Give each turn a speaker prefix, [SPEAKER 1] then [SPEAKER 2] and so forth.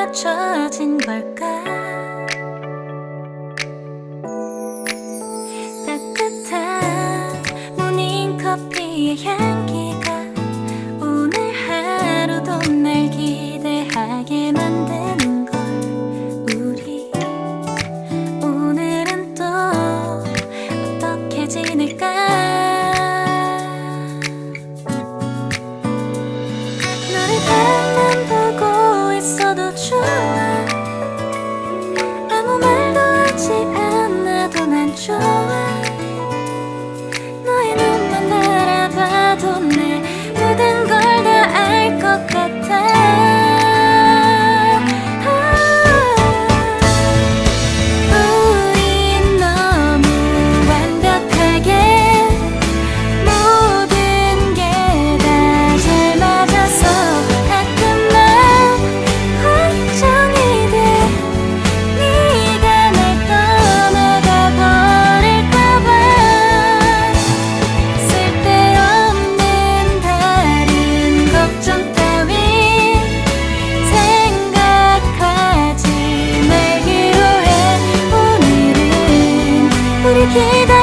[SPEAKER 1] 맞춰진 걸까? 따뜻한 모닝커피의 향기가 오늘 하루도 날 기대하게 만드는 걸. 우리 오늘은 또 어떻게 지낼까? 너를 바라만 보고 있어도 좋아. 아무 말도 하지 않아도 난 좋아. 너의 눈만 바라봐도 내 모든 걸 다 알 것 같아. 우린 너무 완벽하게 모든 게 다 잘 맞아서 가끔 난 걱정이 돼. 네가 날 떠나가 버릴까봐. 쓸데없는 다른 걱정 따윈 생각하지 말기로 해. 오늘은 우리 기다